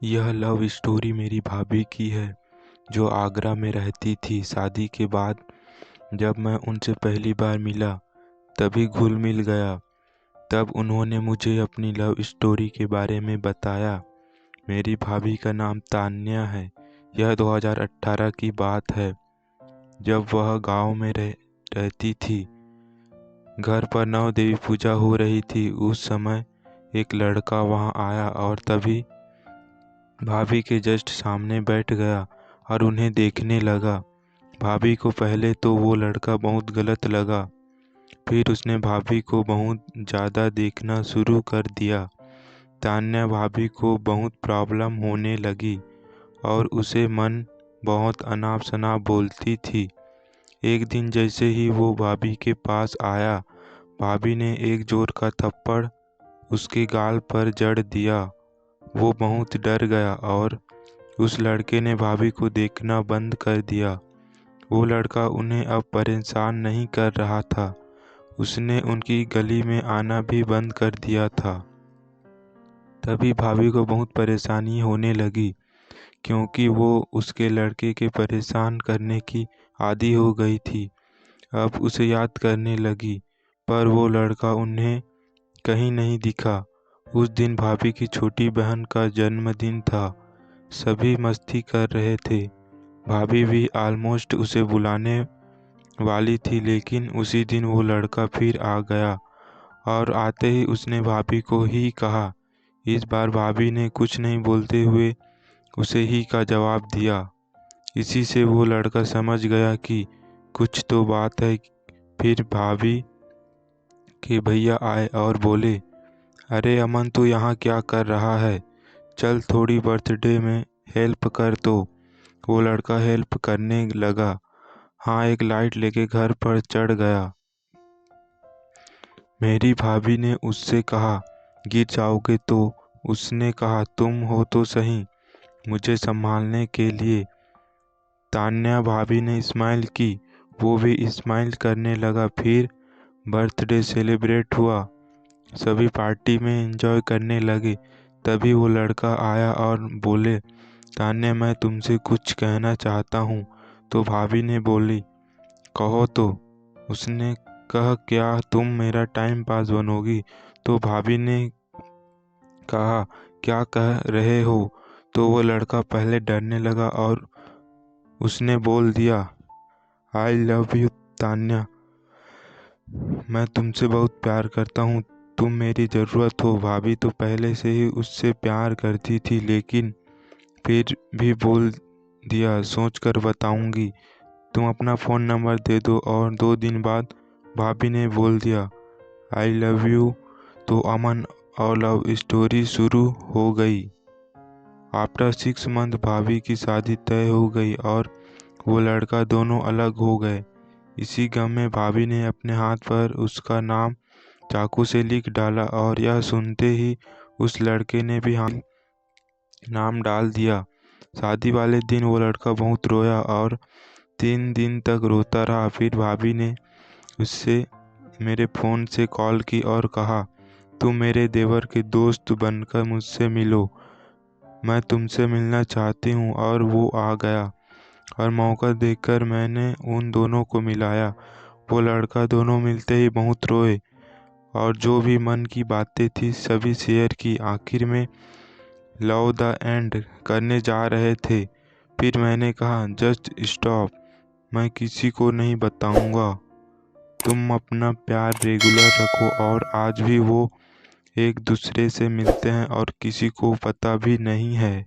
यह love story मेरी भाभी की है जो आगरा में रहती थी। शादी के बाद जब मैं उनसे पहली बार मिला तभी घुल मिल गया। तब उन्होंने मुझे अपनी लव स्टोरी के बारे में बताया। मेरी भाभी का नाम तान्या है। यह 2018 की बात है जब वह गांव में रहती थी। घर पर नौ देवी पूजा हो रही थी। उस समय एक लड़का वहां आया और तभी भाभी के जस्ट सामने बैठ गया और उन्हें देखने लगा। भाभी को पहले तो वो लड़का बहुत गलत लगा, फिर उसने भाभी को बहुत ज़्यादा देखना शुरू कर दिया। तान्या भाभी को बहुत प्रॉब्लम होने लगी और उसे मन बहुत अनाप शनाप बोलती थी। एक दिन जैसे ही वो भाभी के पास आया, भाभी ने एक जोर का थप्पड़ उसके गाल पर जड़ दिया। वो बहुत डर गया और उस लड़के ने भाभी को देखना बंद कर दिया। वो लड़का उन्हें अब परेशान नहीं कर रहा था। उसने उनकी गली में आना भी बंद कर दिया था। तभी भाभी को बहुत परेशानी होने लगी क्योंकि वो उसके लड़के के परेशान करने की आदी हो गई थी। अब उसे याद करने लगी पर वो लड़का उन्हें कहीं नहीं दिखा। उस दिन भाभी की छोटी बहन का जन्मदिन था। सभी मस्ती कर रहे थे। भाभी भी ऑलमोस्ट उसे बुलाने वाली थी, लेकिन उसी दिन वो लड़का फिर आ गया और आते ही उसने भाभी को ही कहा। इस बार भाभी ने कुछ नहीं बोलते हुए उसे ही का जवाब दिया। इसी से वो लड़का समझ गया कि कुछ तो बात है। फिर भाभी के भैया आए और बोले, अरे अमन, तू यहाँ क्या कर रहा है? चल थोड़ी बर्थडे में हेल्प कर। तो वो लड़का हेल्प करने लगा। हाँ, एक लाइट लेके घर पर चढ़ गया। मेरी भाभी ने उससे कहा, गिर जाओगे? तो उसने कहा, तुम हो तो सही मुझे संभालने के लिए। तान्या भाभी ने स्माइल की, वो भी स्माइल करने लगा। फिर बर्थडे सेलिब्रेट हुआ। सभी पार्टी में एंजॉय करने लगे। तभी वो लड़का आया और बोले, तान्या, मैं तुमसे कुछ कहना चाहता हूँ। तो भाभी ने बोली, कहो तो। उसने कहा, क्या तुम मेरा टाइम पास बनोगी? तो भाभी ने कहा, क्या कह रहे हो? तो वो लड़का पहले डरने लगा और उसने बोल दिया, आई लव यू तान्या, मैं तुमसे बहुत प्यार करता हूँ, तुम मेरी ज़रूरत हो। भाभी तो पहले से ही उससे प्यार करती थी, लेकिन फिर भी बोल दिया, सोच कर बताऊंगी, तुम अपना फ़ोन नंबर दे दो। और 2 दिन बाद भाभी ने बोल दिया, आई लव यू। तो अमन और लव स्टोरी शुरू हो गई। आफ्टर 6 मंथ भाभी की शादी तय हो गई और वो लड़का दोनों अलग हो गए। इसी गम में भाभी ने अपने हाथ पर उसका नाम चाकू से लिख डाला और यह सुनते ही उस लड़के ने भी हाँ नाम डाल दिया। शादी वाले दिन वो लड़का बहुत रोया और 3 दिन तक रोता रहा। फिर भाभी ने उससे मेरे फ़ोन से कॉल की और कहा, तुम मेरे देवर के दोस्त बनकर मुझसे मिलो, मैं तुमसे मिलना चाहती हूँ। और वो आ गया और मौका देखकर मैंने उन दोनों को मिलाया। वो लड़का दोनों मिलते ही बहुत रोए और जो भी मन की बातें थी सभी शेयर की। आखिर में लव द एंड करने जा रहे थे। फिर मैंने कहा, जस्ट स्टॉप, मैं किसी को नहीं बताऊंगा, तुम अपना प्यार रेगुलर रखो। और आज भी वो एक दूसरे से मिलते हैं और किसी को पता भी नहीं है।